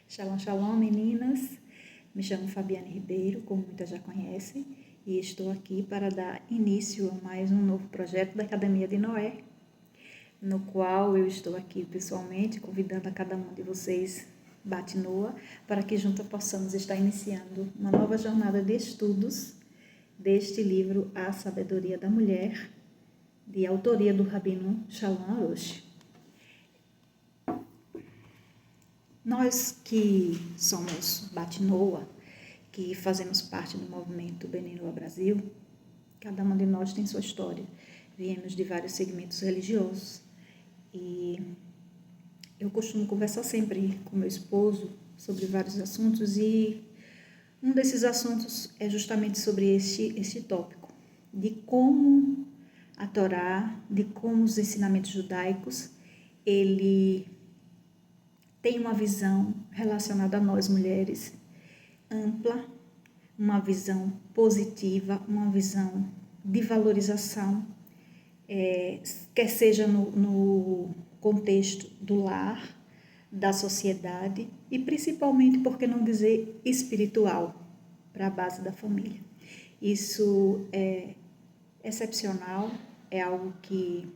Shalom, shalom, meninas. Me chamo Fabiane Ribeiro, como muitas já conhecem, e estou aqui para dar início a mais um novo projeto da Academia de Noé, no qual eu estou aqui pessoalmente convidando a cada um de vocês, Batinoa, para que juntos possamos estar iniciando uma nova jornada de estudos deste livro A Sabedoria da Mulher, de autoria do Rabino Shalom Arush. Nós que somos Batinoa, que fazemos parte do movimento Beninoa Brasil, cada uma de nós tem sua história. Viemos de vários segmentos religiosos e eu costumo conversar sempre com meu esposo sobre vários assuntos e um desses assuntos é justamente sobre este tópico, de como a Torá, de como os ensinamentos judaicos, ele tem uma visão relacionada a nós mulheres ampla, uma visão positiva, uma visão de valorização, quer seja no contexto do lar, da sociedade e principalmente, por que não dizer, espiritual, para a base da família. Isso é excepcional, é algo que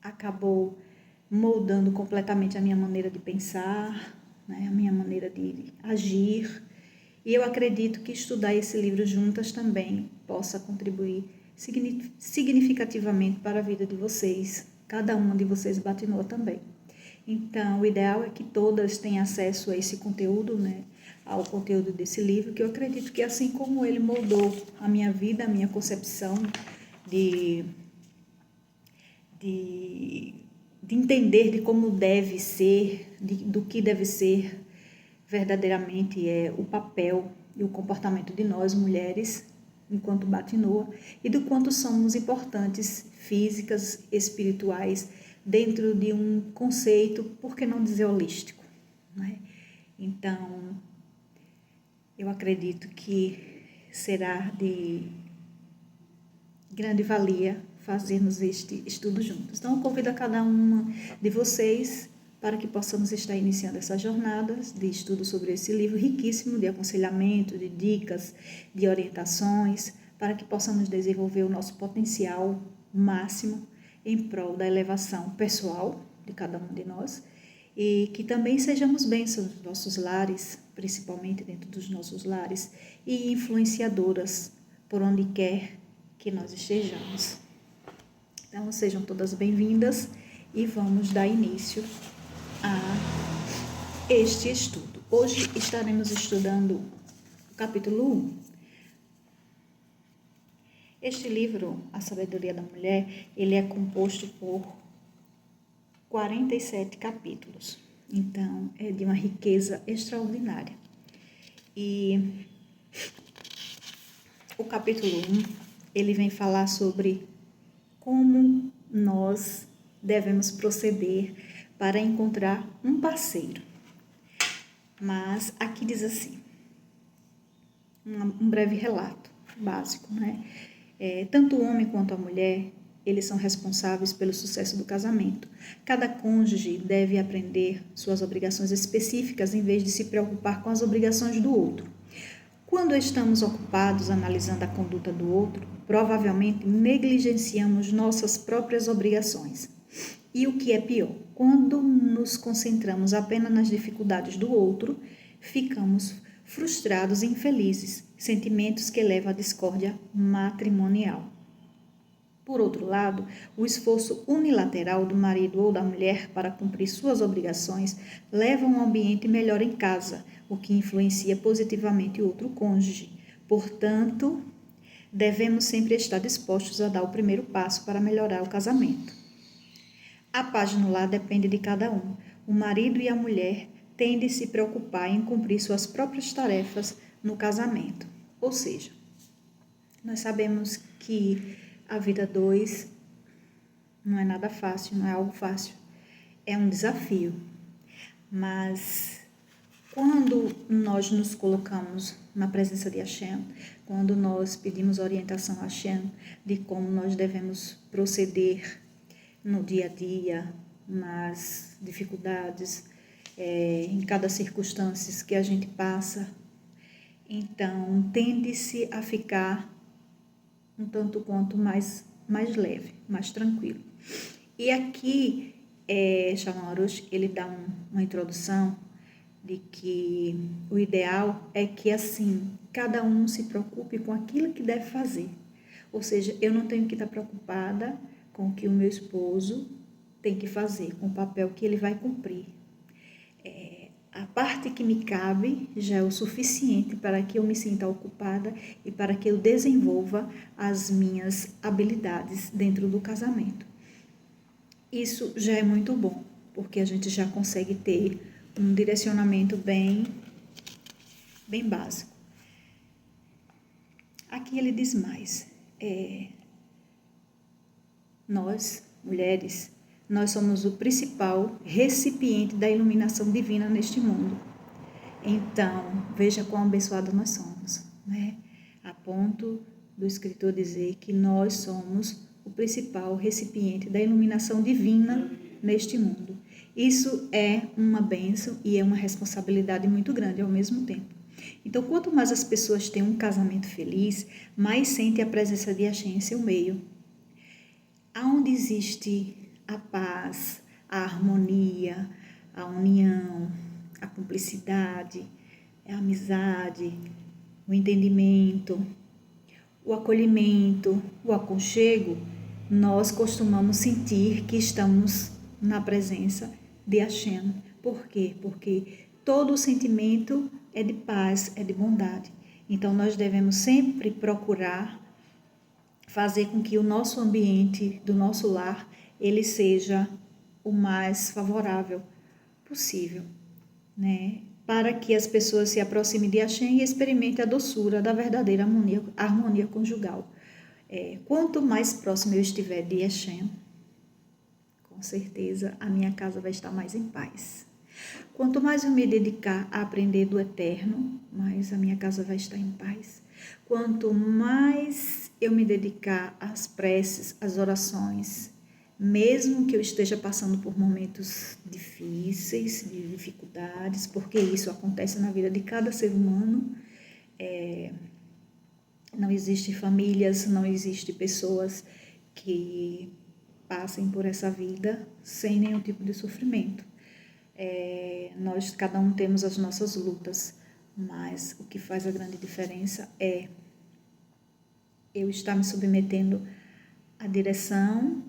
acabou moldando completamente a minha maneira de pensar, né, a minha maneira de agir. E eu acredito que estudar esse livro juntas também possa contribuir significativamente para a vida de vocês, cada uma de vocês Batinoa também. Então, o ideal é que todas tenham acesso a esse conteúdo, né, ao conteúdo desse livro, que eu acredito que assim como ele moldou a minha vida, a minha concepção de entender de como deve ser, do que deve ser verdadeiramente o papel e o comportamento de nós, mulheres, enquanto Batinoa, e do quanto somos importantes físicas, espirituais, dentro de um conceito, por que não dizer holístico, né? Então, eu acredito que será de grande valia fazermos este estudo juntos. Então, eu convido a cada uma de vocês para que possamos estar iniciando essas jornadas de estudo sobre esse livro riquíssimo de aconselhamento, de dicas, de orientações, para que possamos desenvolver o nosso potencial máximo em prol da elevação pessoal de cada um de nós e que também sejamos bênçãos nos nossos lares, principalmente dentro dos nossos lares, e influenciadoras por onde quer que nós estejamos. Então, sejam todas bem-vindas e vamos dar início a este estudo. Hoje estaremos estudando o capítulo 1. Este livro, A Sabedoria da Mulher, ele é composto por 47 capítulos. Então, é de uma riqueza extraordinária. E o capítulo 1, ele vem falar sobre como nós devemos proceder para encontrar um parceiro. Mas aqui diz assim, um breve relato básico, né? Tanto o homem quanto a mulher, eles são responsáveis pelo sucesso do casamento. Cada cônjuge deve aprender suas obrigações específicas em vez de se preocupar com as obrigações do outro. Quando estamos ocupados analisando a conduta do outro, provavelmente negligenciamos nossas próprias obrigações. E o que é pior, quando nos concentramos apenas nas dificuldades do outro, ficamos frustrados e infelizes, sentimentos que levam à discórdia matrimonial. Por outro lado, o esforço unilateral do marido ou da mulher para cumprir suas obrigações leva a um ambiente melhor em casa, o que influencia positivamente o outro cônjuge. Portanto, devemos sempre estar dispostos a dar o primeiro passo para melhorar o casamento. A paz no lar depende de cada um. O marido e a mulher têm de se preocupar em cumprir suas próprias tarefas no casamento. Ou seja, nós sabemos que a vida a dois não é nada fácil, não é algo fácil. É um desafio. Mas quando nós nos colocamos na presença de Hashem, quando nós pedimos orientação a Hashem de como nós devemos proceder no dia a dia, nas dificuldades, em cada circunstância que a gente passa. Então, tende-se a ficar um tanto quanto mais leve, mais tranquilo. E aqui, Shalom Arush, ele dá uma introdução de que o ideal é que, assim, cada um se preocupe com aquilo que deve fazer. Ou seja, eu não tenho que estar preocupada com o que o meu esposo tem que fazer, com o papel que ele vai cumprir. A parte que me cabe já é o suficiente para que eu me sinta ocupada e para que eu desenvolva as minhas habilidades dentro do casamento. Isso já é muito bom, porque a gente já consegue ter um direcionamento bem básico. Aqui ele diz mais, nós, mulheres, nós somos o principal recipiente da iluminação divina neste mundo. Então, veja quão abençoados nós somos, né? A ponto do escritor dizer que nós somos o principal recipiente da iluminação divina neste mundo. Isso é uma bênção e é uma responsabilidade muito grande ao mesmo tempo. Então, quanto mais as pessoas têm um casamento feliz, mais sentem a presença de Hashem em seu meio. Aonde existe a paz, a harmonia, a união, a cumplicidade, a amizade, o entendimento, o acolhimento, o aconchego, nós costumamos sentir que estamos na presença de Hashem. Por quê? Porque todo o sentimento é de paz, é de bondade. Então, nós devemos sempre procurar fazer com que o nosso ambiente do nosso lar, ele seja o mais favorável possível, né? Para que as pessoas se aproximem de Hashem e experimentem a doçura da verdadeira harmonia conjugal. Quanto mais próximo eu estiver de Hashem, com certeza a minha casa vai estar mais em paz. Quanto mais eu me dedicar a aprender do Eterno, mais a minha casa vai estar em paz. Quanto mais eu me dedicar às preces, às orações, mesmo que eu esteja passando por momentos difíceis, de dificuldades, porque isso acontece na vida de cada ser humano, não existe famílias, não existe pessoas que passem por essa vida sem nenhum tipo de sofrimento. Nós, cada um, temos as nossas lutas, mas o que faz a grande diferença é eu estar me submetendo à direção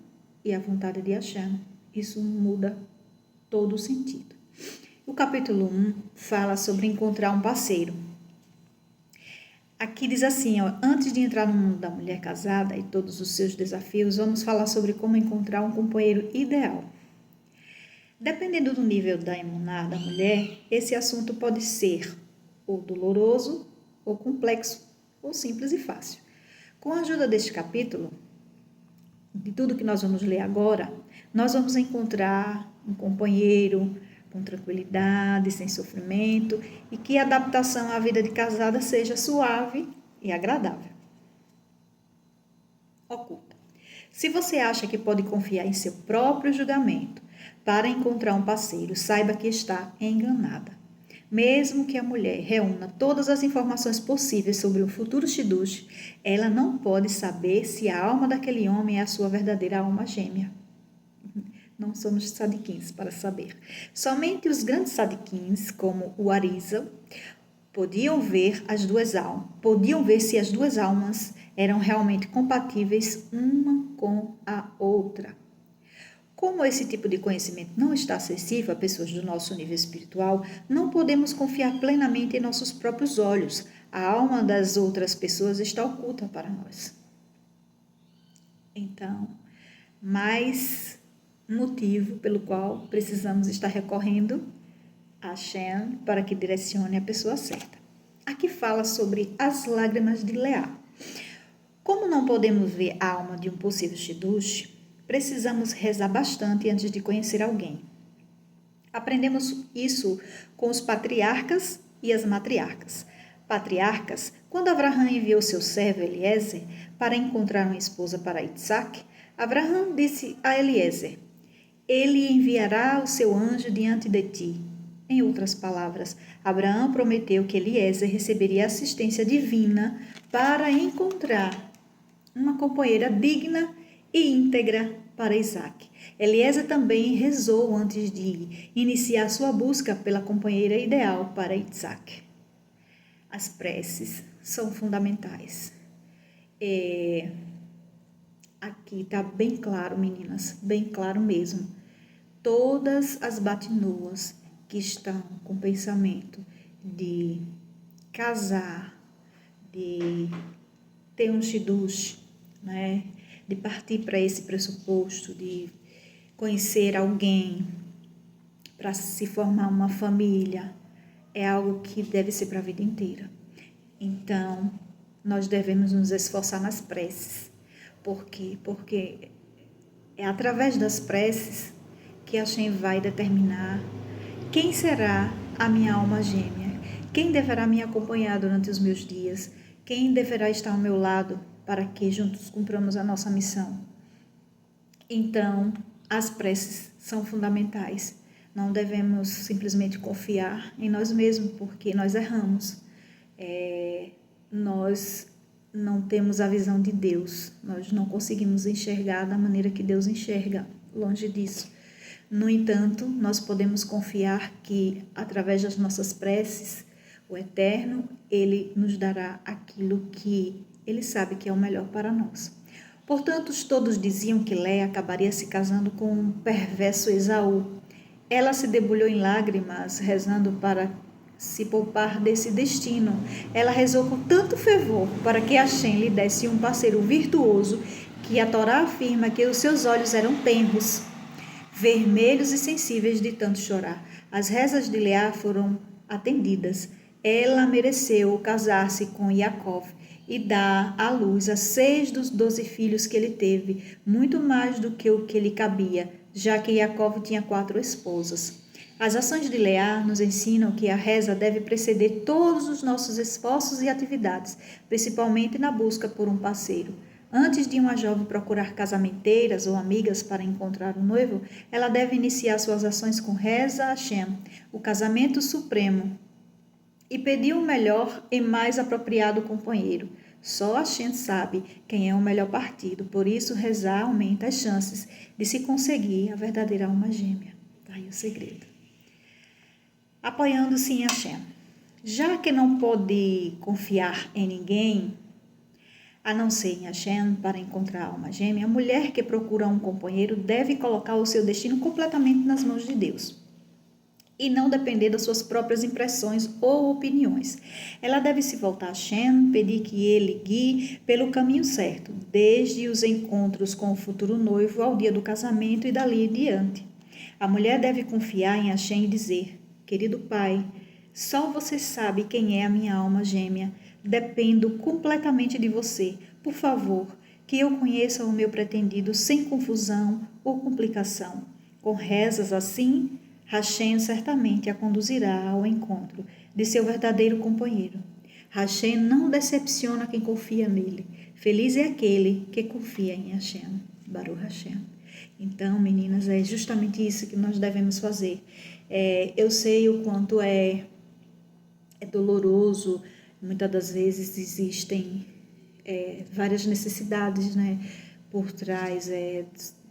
e à vontade de Hashem. Isso muda todo o sentido. O capítulo 1 fala sobre encontrar um parceiro. Aqui diz assim, antes de entrar no mundo da mulher casada e todos os seus desafios, vamos falar sobre como encontrar um companheiro ideal. Dependendo do nível da emuná da mulher, esse assunto pode ser ou doloroso, ou complexo, ou simples e fácil. Com a ajuda deste capítulo, de tudo que nós vamos ler agora, nós vamos encontrar um companheiro com tranquilidade, sem sofrimento, e que a adaptação à vida de casada seja suave e agradável. Oculta. Se você acha que pode confiar em seu próprio julgamento para encontrar um parceiro, saiba que está enganada. Mesmo que a mulher reúna todas as informações possíveis sobre o futuro Shidush, ela não pode saber se a alma daquele homem é a sua verdadeira alma gêmea. Não somos sadiquins para saber. Somente os grandes sadiquins, como o Arizal, podiam ver se as duas almas eram realmente compatíveis uma com a outra. Como esse tipo de conhecimento não está acessível a pessoas do nosso nível espiritual, não podemos confiar plenamente em nossos próprios olhos. A alma das outras pessoas está oculta para nós. Então, mais motivo pelo qual precisamos estar recorrendo a Hashem para que direcione a pessoa certa. Aqui fala sobre as lágrimas de Leá. Como não podemos ver a alma de um possível Shidush, precisamos rezar bastante antes de conhecer alguém. Aprendemos isso com os patriarcas e as matriarcas. Patriarcas, quando Abraham enviou seu servo Eliezer para encontrar uma esposa para Isaac, Abraham disse a Eliezer: Ele enviará o seu anjo diante de ti. Em outras palavras, Abraão prometeu que Eliezer receberia assistência divina para encontrar uma companheira digna e íntegra para Isaac. Eliezer também rezou antes de iniciar sua busca pela companheira ideal para Isaac. As preces são fundamentais. Aqui está bem claro, meninas, bem claro mesmo. Todas as batinuas que estão com pensamento de casar, de ter um shidush, né? De partir para esse pressuposto, de conhecer alguém, para se formar uma família, é algo que deve ser para a vida inteira. Então, nós devemos nos esforçar nas preces. Por quê? Porque é através das preces que a Hashem vai determinar quem será a minha alma gêmea, quem deverá me acompanhar durante os meus dias, quem deverá estar ao meu lado para que juntos cumpramos a nossa missão. Então, as preces são fundamentais. Não devemos simplesmente confiar em nós mesmos, porque nós erramos. Nós não temos a visão de Deus. Nós não conseguimos enxergar da maneira que Deus enxerga, longe disso. No entanto, nós podemos confiar que, através das nossas preces, o Eterno, Ele nos dará aquilo que Ele sabe que é o melhor para nós. Portanto, todos diziam que Léa acabaria se casando com um perverso Esaú. Ela se debulhou em lágrimas, rezando para se poupar desse destino. Ela rezou com tanto fervor para que Hashem lhe desse um parceiro virtuoso, que a Torá afirma que os seus olhos eram tenros, vermelhos e sensíveis de tanto chorar. As rezas de Leá foram atendidas. Ela mereceu casar-se com Yaakov e dar à luz a 6 dos 12 filhos que ele teve, muito mais do que o que lhe cabia, já que Yaakov tinha 4 esposas. As ações de Leá nos ensinam que a reza deve preceder todos os nossos esforços e atividades, principalmente na busca por um parceiro. Antes de uma jovem procurar casamenteiras ou amigas para encontrar um noivo, ela deve iniciar suas ações com reza a Hashem, o casamento supremo, e pedir o melhor e mais apropriado companheiro. Só Hashem sabe quem é o melhor partido, por isso rezar aumenta as chances de se conseguir a verdadeira alma gêmea. Tá aí o segredo. Apoiando-se em Hashem. Já que não pode confiar em ninguém, a não ser em Hashem, para encontrar a alma gêmea, a mulher que procura um companheiro deve colocar o seu destino completamente nas mãos de Deus e não depender das suas próprias impressões ou opiniões. Ela deve se voltar a Hashem, pedir que ele guie pelo caminho certo, desde os encontros com o futuro noivo ao dia do casamento e dali em diante. A mulher deve confiar em Hashem e dizer: querido Pai, só você sabe quem é a minha alma gêmea. Dependo completamente de você. Por favor, que eu conheça o meu pretendido sem confusão ou complicação. Com rezas assim, Hashem certamente a conduzirá ao encontro de seu verdadeiro companheiro. Hashem não decepciona quem confia nele. Feliz é aquele que confia em Hashem. Baruch Hashem. Então, meninas, é justamente isso que nós devemos fazer. Eu sei o quanto é doloroso. Muitas das vezes existem várias necessidades, né, por trás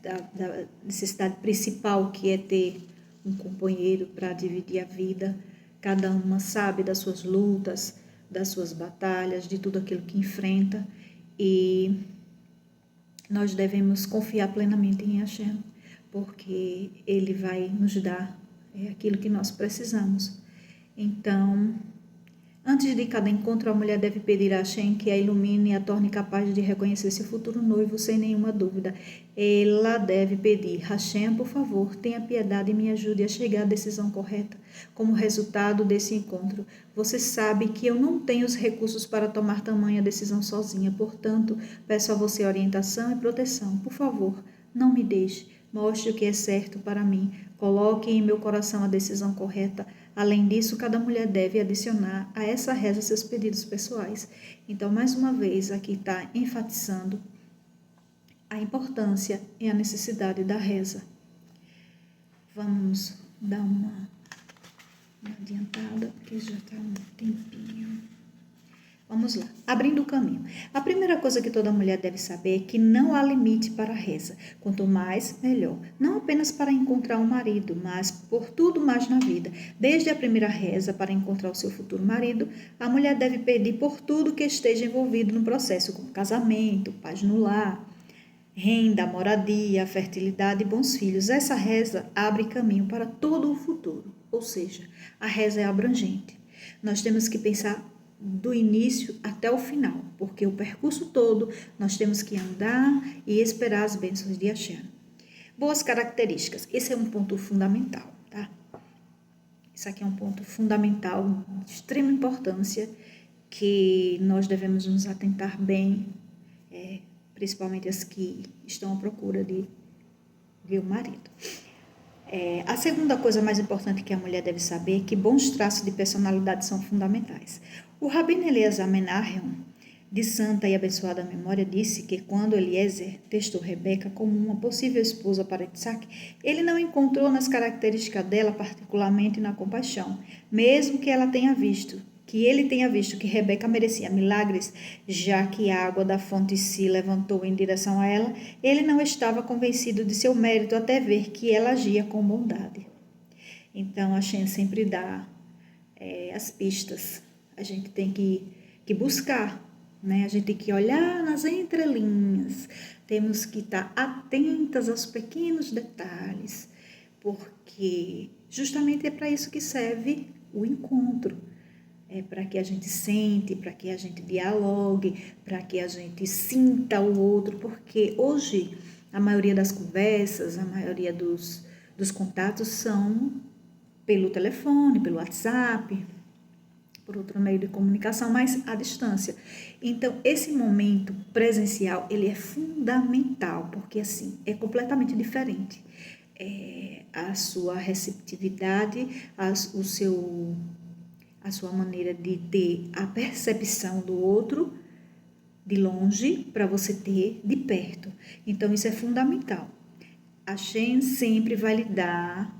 da necessidade principal, que é ter um companheiro para dividir a vida. Cada uma sabe das suas lutas, das suas batalhas, de tudo aquilo que enfrenta, e nós devemos confiar plenamente em Hashem, porque Ele vai nos dar aquilo que nós precisamos. Então, antes de cada encontro, a mulher deve pedir a Hashem que a ilumine e a torne capaz de reconhecer seu futuro noivo sem nenhuma dúvida. Ela deve pedir: Hashem, por favor, tenha piedade e me ajude a chegar à decisão correta. Como resultado desse encontro, você sabe que eu não tenho os recursos para tomar tamanha decisão sozinha. Portanto, peço a você orientação e proteção. Por favor, não me deixe. Mostre o que é certo para mim. Coloque em meu coração a decisão correta. Além disso, cada mulher deve adicionar a essa reza seus pedidos pessoais. Então, mais uma vez, aqui está enfatizando a importância e a necessidade da reza. Vamos dar uma adiantada, porque já está um tempinho. Vamos lá, abrindo o caminho. A primeira coisa que toda mulher deve saber é que não há limite para a reza. Quanto mais, melhor. Não apenas para encontrar um marido, mas por tudo mais na vida. Desde a primeira reza para encontrar o seu futuro marido, a mulher deve pedir por tudo que esteja envolvido no processo, como casamento, paz no lar, renda, moradia, fertilidade e bons filhos. Essa reza abre caminho para todo o futuro. Ou seja, a reza é abrangente. Nós temos que pensar do início até o final, porque o percurso todo nós temos que andar e esperar as bênçãos de Axé. Boas características, esse é um ponto fundamental, tá? Isso aqui é um ponto fundamental, de extrema importância, que nós devemos nos atentar bem, principalmente as que estão à procura de um marido. A segunda coisa mais importante que a mulher deve saber é que bons traços de personalidade são fundamentais. O Rabino Eliezer Menachem, de santa e abençoada memória, disse que quando Eliezer testou Rebeca como uma possível esposa para Isaac, ele não encontrou nas características dela, particularmente na compaixão, mesmo que ele tenha visto que Rebeca merecia milagres, já que a água da fonte se levantou em direção a ela, ele não estava convencido de seu mérito até ver que ela agia com bondade. Então, a Shem sempre dá as pistas. A gente tem que buscar, né? A gente tem que olhar nas entrelinhas. Temos que estar atentas aos pequenos detalhes, porque justamente é para isso que serve o encontro. É para que a gente sente, para que a gente dialogue, para que a gente sinta o outro, porque hoje a maioria das conversas, a maioria dos contatos são pelo telefone, pelo WhatsApp, por outro meio de comunicação, mas à distância. Então, esse momento presencial, ele é fundamental, porque assim, é completamente diferente. A sua receptividade, a sua maneira de ter a percepção do outro de longe para você ter de perto. Então, isso é fundamental. A Shem sempre vai lhe dar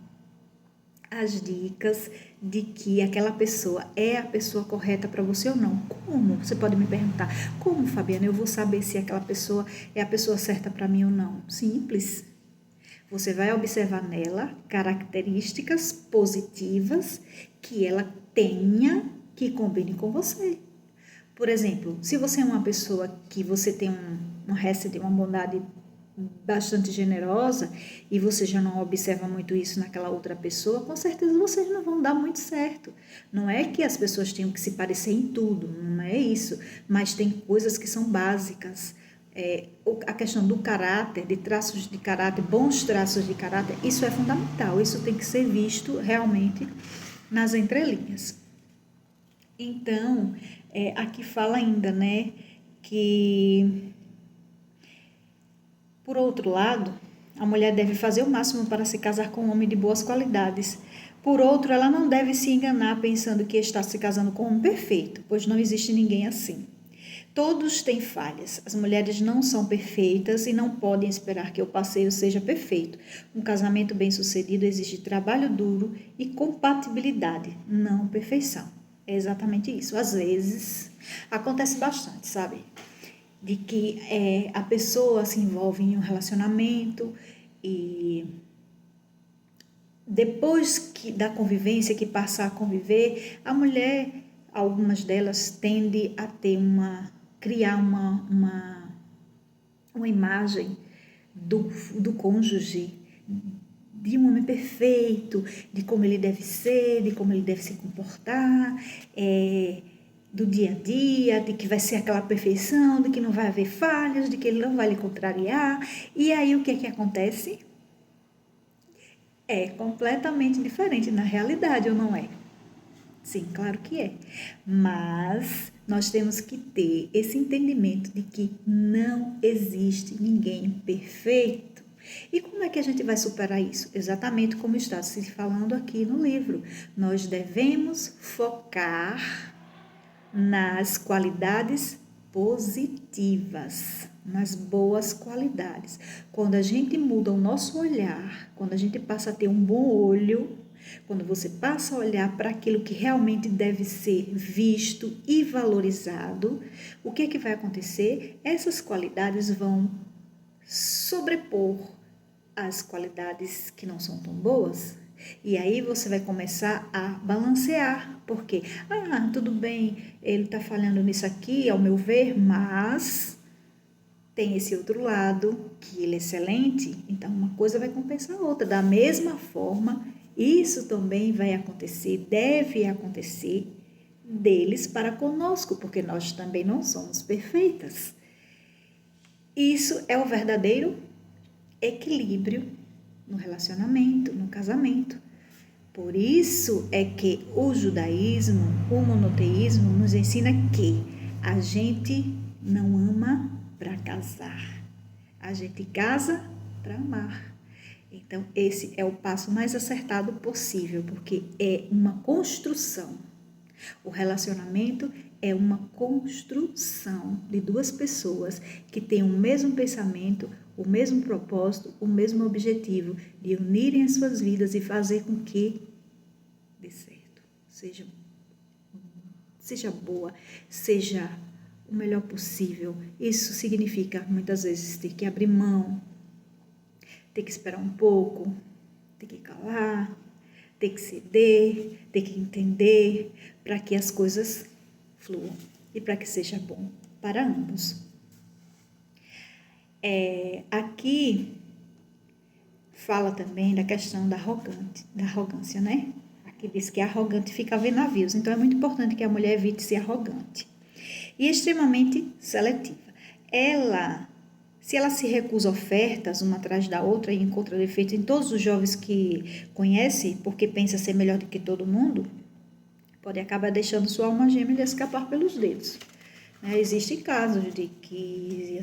as dicas de que aquela pessoa é a pessoa correta para você ou não. Como? Você pode me perguntar, como, Fabiana, eu vou saber se aquela pessoa é a pessoa certa para mim ou não? Simples. Você vai observar nela características positivas que ela tenha que combine com você. Por exemplo, se você é uma pessoa que você tem um resto de uma bondade bastante generosa e você já não observa muito isso naquela outra pessoa, com certeza vocês não vão dar muito certo. Não é que as pessoas tenham que se parecer em tudo, não é isso, mas tem coisas que são básicas. A questão do caráter, de traços de caráter, bons traços de caráter, isso é fundamental, isso tem que ser visto realmente nas entrelinhas. Então, aqui fala ainda, né, que, por outro lado, a mulher deve fazer o máximo para se casar com um homem de boas qualidades. Por outro, ela não deve se enganar pensando que está se casando com um homem perfeito, pois não existe ninguém assim. Todos têm falhas. As mulheres não são perfeitas e não podem esperar que o parceiro seja perfeito. Um casamento bem-sucedido exige trabalho duro e compatibilidade, não perfeição. É exatamente isso. Às vezes, acontece bastante, sabe? De que a pessoa se envolve em um relacionamento e depois da convivência, que passa a conviver, a mulher, algumas delas, tendem a criar uma imagem do cônjuge, de um homem perfeito, de como ele deve ser, de como ele deve se comportar, do dia a dia, de que vai ser aquela perfeição, de que não vai haver falhas, de que ele não vai lhe contrariar. E aí o que é que acontece? É completamente diferente na realidade, ou não é? Sim, claro que é. Mas nós temos que ter esse entendimento de que não existe ninguém perfeito. E como é que a gente vai superar isso? Exatamente como está se falando aqui no livro. Nós devemos focar nas qualidades positivas, nas boas qualidades. Quando a gente muda o nosso olhar, quando a gente passa a ter um bom olho, Quando você passa a olhar para aquilo que realmente deve ser visto e valorizado, o que é que vai acontecer? Essas qualidades vão sobrepor as qualidades que não são tão boas. E aí você vai começar a balancear, porque, tudo bem, ele está falhando nisso aqui, ao meu ver, mas tem esse outro lado, que ele é excelente, então uma coisa vai compensar a outra. Da mesma forma, isso também vai acontecer, deve acontecer deles para conosco, porque nós também não somos perfeitas. Isso é o verdadeiro equilíbrio no relacionamento, no casamento. Por isso é que o judaísmo, o monoteísmo nos ensina que a gente não ama para casar, a gente casa para amar. Então, esse é o passo mais acertado possível, porque é uma construção. O relacionamento é uma construção de duas pessoas que têm o mesmo pensamento, o mesmo propósito, o mesmo objetivo de unirem as suas vidas e fazer com que dê certo, seja boa, seja o melhor possível. Isso significa, muitas vezes, ter que abrir mão, ter que esperar um pouco, ter que calar, ter que ceder, ter que entender, para que as coisas fluam e para que seja bom para ambos. Aqui fala também da questão da arrogância, né? Aqui diz que arrogante fica a ver navios, então é muito importante que a mulher evite ser arrogante. E extremamente seletiva. Se ela se recusa ofertas uma atrás da outra e encontra defeitos em todos os jovens que conhece, porque pensa ser melhor do que todo mundo, pode acabar deixando sua alma gêmea escapar pelos dedos. Existem casos de que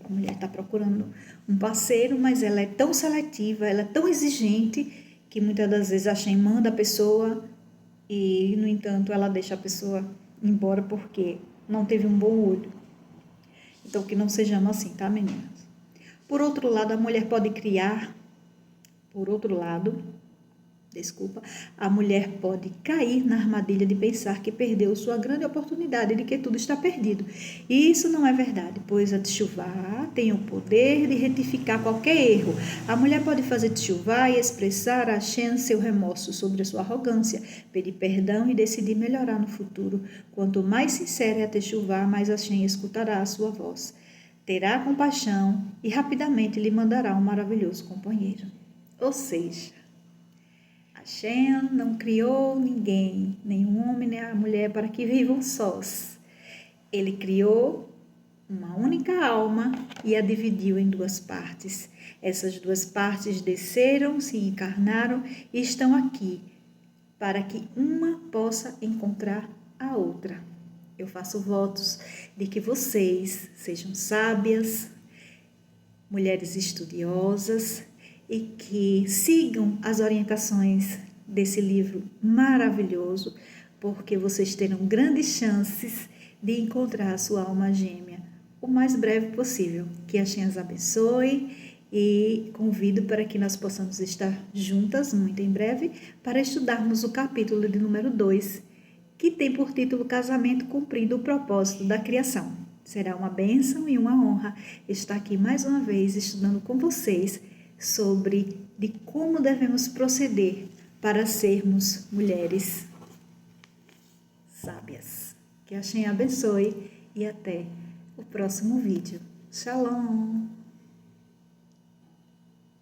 a mulher está procurando um parceiro, mas ela é tão seletiva, ela é tão exigente, que muitas das vezes a Shem manda a pessoa e, no entanto, ela deixa a pessoa embora porque não teve um bom olho. Então, que não sejamos assim, tá, meninas? Por outro lado, a mulher pode criar, a mulher pode cair na armadilha de pensar que perdeu sua grande oportunidade, de que tudo está perdido. E isso não é verdade, pois a teshuvá tem o poder de retificar qualquer erro. A mulher pode fazer teshuvá e expressar a Hashem seu remorso sobre a sua arrogância, pedir perdão e decidir melhorar no futuro. Quanto mais sincera é a teshuvá, mais Hashem escutará a sua voz. Terá compaixão e rapidamente lhe mandará um maravilhoso companheiro. Ou seja, Hashem não criou ninguém, nem o homem nem a mulher, para que vivam sós. Ele criou uma única alma e a dividiu em duas partes. Essas duas partes desceram, se encarnaram e estão aqui, para que uma possa encontrar a outra. Eu faço votos de que vocês sejam sábias, mulheres estudiosas, e que sigam as orientações desse livro maravilhoso, porque vocês terão grandes chances de encontrar a sua alma gêmea o mais breve possível. Que a Shem as abençoe e convido para que nós possamos estar juntas muito em breve para estudarmos o capítulo de número 2, que tem por título Casamento Cumprindo o Propósito da Criação. Será uma bênção e uma honra estar aqui mais uma vez estudando com vocês sobre de como devemos proceder para sermos mulheres sábias. Que a Shem abençoe e até o próximo vídeo. Shalom!